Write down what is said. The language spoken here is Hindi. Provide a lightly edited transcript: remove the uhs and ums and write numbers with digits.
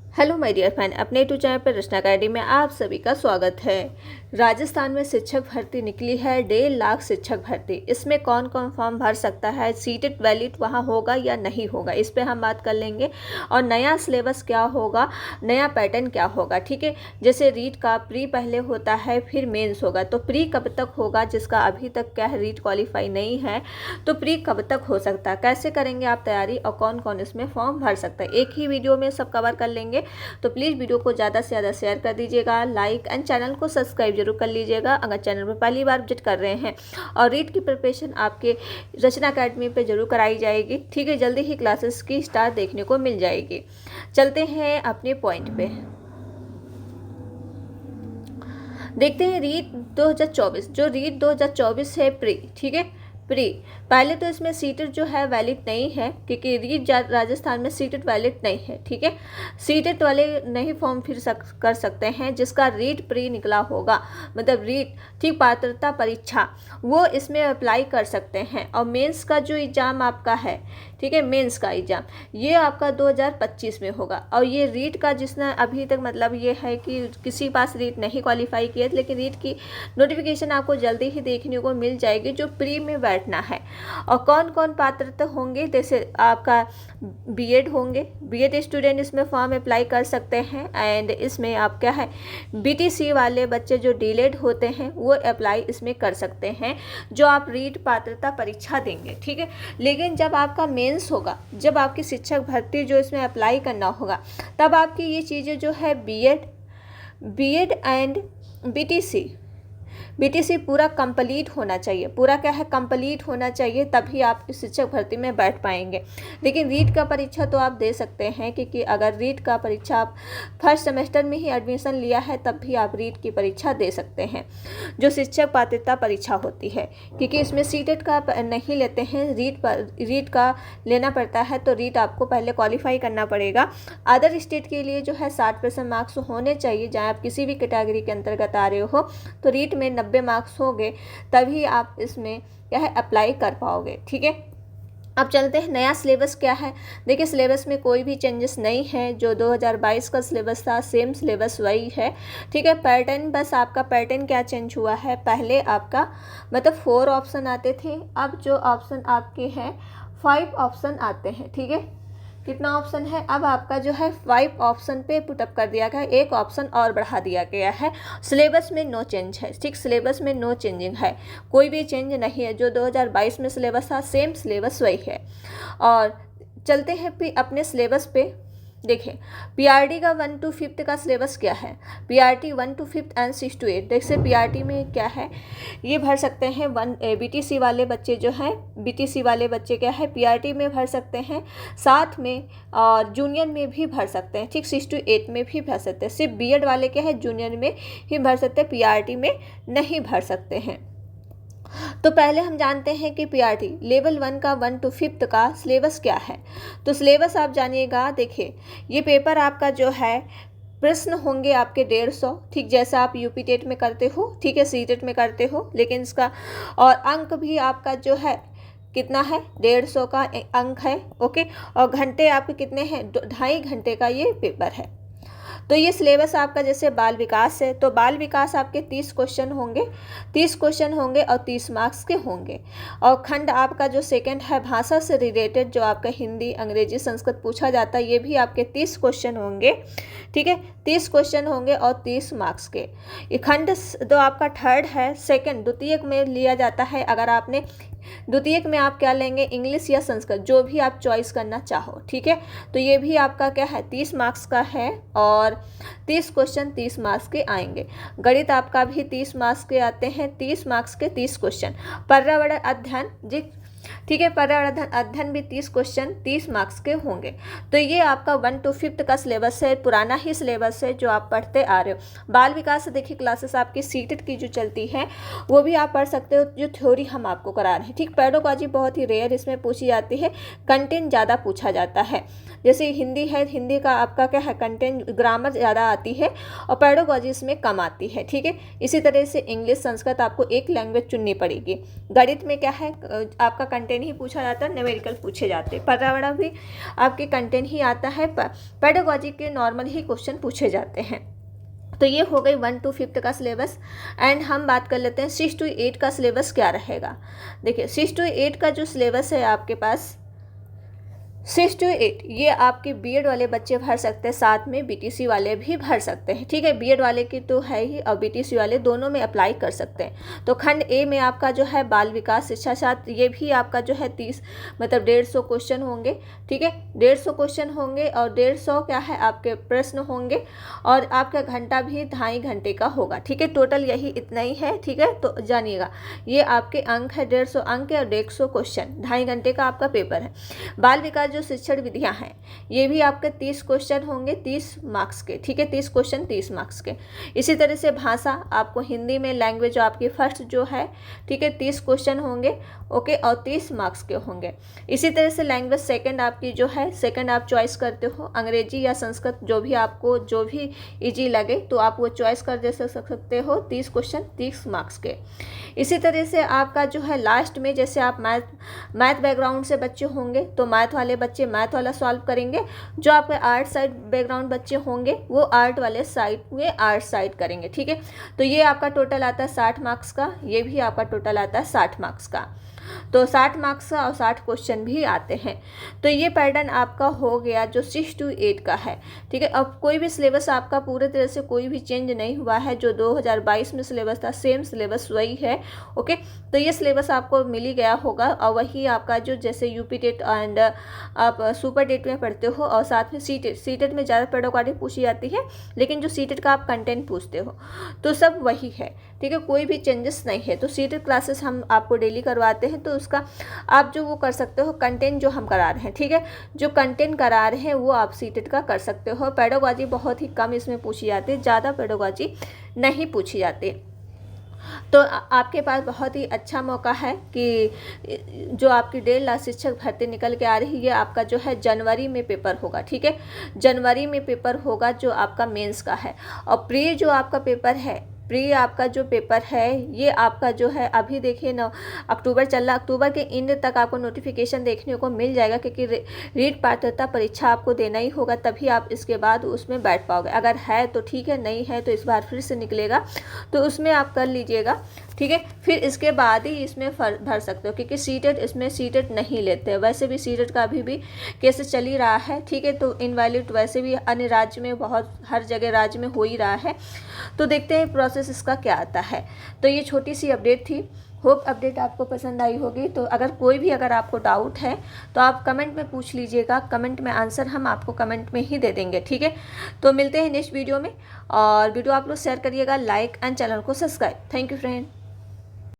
हेलो माय डियर फ्रेंड, अपने यूट्यूब चैनल पर रचना अकेडमी में आप सभी का स्वागत है। राजस्थान में शिक्षक भर्ती निकली है 1.5 लाख शिक्षक भर्ती। इसमें कौन कौन फॉर्म भर सकता है, सीटेड वैलिड वहाँ होगा या नहीं होगा, इस पे हम बात कर लेंगे। और नया सिलेबस क्या होगा, नया पैटर्न क्या होगा, ठीक है। जैसे रीट का प्री पहले होता है, फिर मेंस होगा, तो प्री कब तक होगा, जिसका अभी तक क्या है रीट क्वालिफाई नहीं है, तो प्री कब तक हो सकता है, कैसे करेंगे आप तैयारी और कौन कौन इसमें फॉर्म भर सकता है, एक ही वीडियो में सब कवर कर लेंगे। तो प्लीज़ वीडियो को ज़्यादा से ज़्यादा शेयर कर दीजिएगा, लाइक एंड चैनल को सब्सक्राइब जरूर कर लीजिएगा अगर चैनल पर पहली बार विजिट कर रहे हैं। और रीट की प्रिपरेशन आपके रचना अकेडमी पे जरूर कराई जाएगी, ठीक है। जल्दी ही क्लासेस की स्टार्ट देखने को मिल जाएगी। चलते हैं अपने पॉइंट पे, देखते हैं रीट 2024। जो रीट 2024 है प्री, ठीक है, प्री। पहले तो इसमें सीटेड जो है वैलिड नहीं है, क्योंकि रीट राजस्थान में सीटेड वैलिड नहीं है, ठीक है। सीटेड वाले नहीं फॉर्म फिर कर सकते हैं जिसका रीट प्री निकला होगा, मतलब रीट, ठीक, पात्रता परीक्षा, वो इसमें अप्लाई कर सकते हैं। और मेंस का जो एग्ज़ाम आपका है, ठीक है, मेंस का एग्ज़ाम ये आपका 2025 में होगा। और ये रीट का जिसने अभी तक, मतलब ये है कि किसी पास रीट नहीं क्वालिफाई किया, लेकिन रीट की नोटिफिकेशन आपको जल्दी ही देखने को मिल जाएगी जो प्री में बैठना है। और कौन कौन पात्रता होंगे, जैसे आपका बीएड होंगे, बीएड स्टूडेंट इसमें फॉर्म अप्लाई कर सकते हैं। एंड इसमें आप क्या है, बीटीसी वाले बच्चे जो डीलेड होते हैं वो अप्लाई इसमें कर सकते हैं, जो आप रीट पात्रता परीक्षा देंगे, ठीक है। लेकिन जब आपका मेंस होगा, जब आपकी शिक्षक भर्ती जो इसमें अप्लाई करना होगा, तब आपकी ये चीज़ें जो है बीएड एंड बीटीसी पूरा कंप्लीट होना चाहिए, पूरा क्या है, कंप्लीट होना चाहिए, तभी आप इस शिक्षक भर्ती में बैठ पाएंगे। लेकिन रीट का परीक्षा तो आप दे सकते हैं, क्योंकि अगर रीट का परीक्षा आप फर्स्ट सेमेस्टर में ही एडमिशन लिया है तब भी आप रीट की परीक्षा दे सकते हैं, जो शिक्षक पात्रता परीक्षा होती है। क्योंकि इसमें सीटेट का नहीं लेते हैं, रीट का लेना पड़ता है, तो रीट आपको पहले क्वालिफाई करना पड़ेगा। अदर स्टेट के लिए जो है 60% मार्क्स होने चाहिए, जहाँ आप किसी भी कैटेगरी के अंतर्गत आ रहे हो, तो रीट में 90 मार्क्स होंगे, तभी आप इसमें क्या है अप्लाई कर पाओगे, ठीक है। अब चलते हैं नया सिलेबस क्या है। देखिए, सिलेबस में कोई भी चेंजेस नहीं है, जो 2022 का सिलेबस था सेम सिलेबस वही है, ठीक है। पैटर्न, बस आपका पैटर्न क्या चेंज हुआ है, पहले आपका मतलब 4 ऑप्शन आते थे, अब जो ऑप्शन आपके हैं 5 ऑप्शन आते हैं, ठीक है। कितना ऑप्शन है, अब आपका जो है 5 ऑप्शन पे पुटअप कर दिया गया है, एक ऑप्शन और बढ़ा दिया गया है। सिलेबस में नो चेंज है, ठीक, सिलेबस में नो चेंजिंग है, कोई भी चेंज नहीं है। जो 2022 में सिलेबस था सेम सिलेबस वही है। और चलते हैं फिर अपने सिलेबस पे। देखिए, पीआरटी का 1 to 5 का सिलेबस क्या है, पीआरटी 1 to 5 एंड 6 to 8। देखिए पीआरटी में क्या है, ये भर सकते हैं बीटीसी वाले बच्चे जो हैं, बीटीसी वाले बच्चे क्या है पीआरटी में भर सकते हैं, साथ में और जूनियर में भी भर सकते हैं, ठीक, 6 to 8 में भी भर सकते हैं। सिर्फ बीएड वाले क्या है जूनियर में ही भर सकते हैं, पीआरटी में नहीं भर सकते हैं। तो पहले हम जानते हैं कि पीआरटी लेवल 1 का 1 to 5 का सिलेबस क्या है। तो सिलेबस आप जानिएगा। देखिए, ये पेपर आपका जो है, प्रश्न होंगे आपके 150, ठीक, जैसा आप यूपी टेट में करते हो, ठीक है, सी टेट में करते हो, लेकिन इसका और अंक भी आपका जो है कितना है, 150 का अंक है, ओके। और घंटे आपके कितने हैं, 2.5 घंटे का ये पेपर है। तो ये सिलेबस आपका जैसे बाल विकास है, तो बाल विकास आपके 30 क्वेश्चन होंगे, 30 क्वेश्चन होंगे और 30 मार्क्स के होंगे। और खंड आपका जो सेकंड है भाषा से रिलेटेड, जो आपका हिंदी, अंग्रेजी, संस्कृत पूछा जाता है, ये भी आपके 30 क्वेश्चन होंगे, ठीक है, 30 क्वेश्चन होंगे और 30 मार्क्स के। ये खंड जो आपका थर्ड है, सेकंड द्वितीयक में लिया जाता है। अगर आपने द्वितीयक में आप क्या लेंगे, इंग्लिश या संस्कृत, जो भी आप चॉइस करना चाहो, ठीक है। तो ये भी आपका क्या है 30 मार्क्स का है और 30 क्वेश्चन 30 मार्क्स के आएंगे। गणित आपका भी 30 मार्क्स के आते हैं, 30 मार्क्स के 30 क्वेश्चन। पर्यावरण अध्ययन जी, ठीक है, पर्यावरण अध्ययन भी 30 क्वेश्चन 30 मार्क्स के होंगे। तो ये आपका 1 to 5 का सिलेबस है, पुराना ही सिलेबस है जो आप पढ़ते आ रहे हो। बाल विकास से देखिए क्लासेस आपकी सीटेट की जो चलती है वो भी आप पढ़ सकते हो, जो थ्योरी हम आपको करा रहे हैं, ठीक। पेडागोजी बहुत ही रेयर इसमें पूछी जाती है, कंटेंट ज़्यादा पूछा जाता है। जैसे हिंदी है, हिंदी का आपका क्या है कंटेंट, ग्रामर ज़्यादा आती है और पेडागोजी इसमें कम आती है, ठीक है। इसी तरह से इंग्लिश, संस्कृत आपको एक लैंग्वेज चुननी पड़ेगी। गणित में क्या है आपका कंटेंट कंटेंट ही पूछा जाता है, न्यूमेरिकल पूछे जाते हैं। पर्यावरण भी आपके कंटेंट ही आता है, पेडागोजी के नॉर्मल ही क्वेश्चन पूछे जाते हैं। तो ये हो गई 1 to 5 का सिलेबस। एंड हम बात कर लेते हैं 6 to 8 का सिलेबस क्या रहेगा। देखिए 6 to 8 का जो सिलेबस है आपके पास 6 to 8 ये आपके बीएड वाले बच्चे भर सकते हैं, साथ में बीटीसी वाले भी भर सकते हैं, ठीक है। बीएड वाले की तो है ही और बीटीसी वाले दोनों में अप्लाई कर सकते हैं। तो खंड ए में आपका जो है बाल विकास शिक्षा शास्त्र, ये भी आपका जो है 30 मतलब 150 क्वेश्चन होंगे, ठीक है। 150 क्वेश्चन होंगे और 150 क्या है आपके प्रश्न होंगे, और आपका घंटा भी 2.5 घंटे का होगा, ठीक है। टोटल यही इतना ही है, ठीक है। तो जानिएगा ये आपके अंक है 150 अंक है और 150 क्वेश्चन, 2.5 घंटे का आपका पेपर है। बाल विकास जो शिक्षण विधियां हैं ये भी आपके 30 क्वेश्चन होंगे 30 मार्क्स के, ठीक है। 30 क्वेश्चन 30 मार्क्स के। इसी तरह से भाषा आपको हिंदी में लैंग्वेज आपकी फर्स्ट जो है, ठीक है, 30 क्वेश्चन होंगे, ओके, और 30 मार्क्स के होंगे। इसी तरह से लैंग्वेज सेकंड आपकी जो है, सेकंड आप चॉइस करते हो अंग्रेजी या संस्कृत, जो भी आपको जो भी इजी लगे तो आप वो चॉइस कर दे सकते हो। 30 क्वेश्चन 30 मार्क्स के। इसी तरह से आपका जो है लास्ट में जैसे आप मैथ बैकग्राउंड से बच्चे होंगे तो मैथ वाले बच्चे मैथ वाला सॉल्व करेंगे, जो आपके आर्ट साइड बैकग्राउंड बच्चे होंगे वो आर्ट वाले साइड में आर्ट साइड करेंगे, ठीक है। तो ये आपका टोटल आता है 60 मार्क्स का, ये भी आपका टोटल आता है 60 मार्क्स का। तो 60 मार्क्स का और 60 क्वेश्चन भी आते हैं। तो ये पैटर्न आपका हो गया जो 6 to 8 का है, ठीक है। अब कोई भी सिलेबस आपका पूरे तरह से कोई भी चेंज नहीं हुआ है, जो 2022 में सिलेबस था सेम सिलेबस वही है, ओके। तो ये सिलेबस आपको मिल ही गया होगा, और वही आपका जो जैसे यूपी टेट एंड आप सुपर टेट में पढ़ते हो, और साथ में सी टेट में ज़्यादा पेडागोजी पूछी जाती है, लेकिन जो सी टेट का आप कंटेंट पूछते हो तो सब वही है, ठीक है। कोई भी चेंजेस नहीं है। तो सी टेट क्लासेस हम आपको डेली करवाते हैं, तो उसका आप जो वो कर सकते हो कंटेंट जो हम करा रहे हैं, ठीक है। जो कंटेंट करा रहे हैं वो आप सी टेट का कर सकते हो। पेडागोजी बहुत ही कम इसमें पूछी जाती है, ज़्यादा पेडागोजी नहीं पूछी जाती। तो आपके पास बहुत ही अच्छा मौका है कि जो आपकी 1.5 लाख शिक्षक भर्ती निकल के आ रही है, आपका जो है जनवरी में पेपर होगा, ठीक है। जनवरी में पेपर होगा जो आपका मेंस का है। और प्री जो आपका पेपर है, प्री आपका जो पेपर है ये आपका जो है अभी देखिए ना अक्टूबर चल रहा, अक्टूबर के एंड तक आपको नोटिफिकेशन देखने को मिल जाएगा, क्योंकि रीट पात्रता परीक्षा आपको देना ही होगा, तभी आप इसके बाद उसमें बैठ पाओगे। अगर है तो ठीक है, नहीं है तो इस बार फिर से निकलेगा, तो उसमें आप कर लीजिएगा, ठीक है। फिर इसके बाद ही इसमें भर सकते हो, क्योंकि सीटेट इसमें सीटेट नहीं लेते हैं। वैसे भी सीटेट का अभी भी केस चल ही रहा है, ठीक है। तो इनवैलिड वैसे भी अन्य राज्य में बहुत हर जगह राज्य में हो ही रहा है। तो देखते हैं प्रोसेस इसका क्या आता है। तो ये छोटी सी अपडेट थी, होप अपडेट आपको पसंद आई होगी। तो अगर आपको डाउट है तो आप कमेंट में पूछ लीजिएगा, कमेंट में आंसर हम आपको कमेंट में ही दे देंगे, ठीक है। तो मिलते हैं नेक्स्ट वीडियो में, और वीडियो आप लोग शेयर करिएगा, लाइक एंड चैनल को सब्सक्राइब। Thank you friend.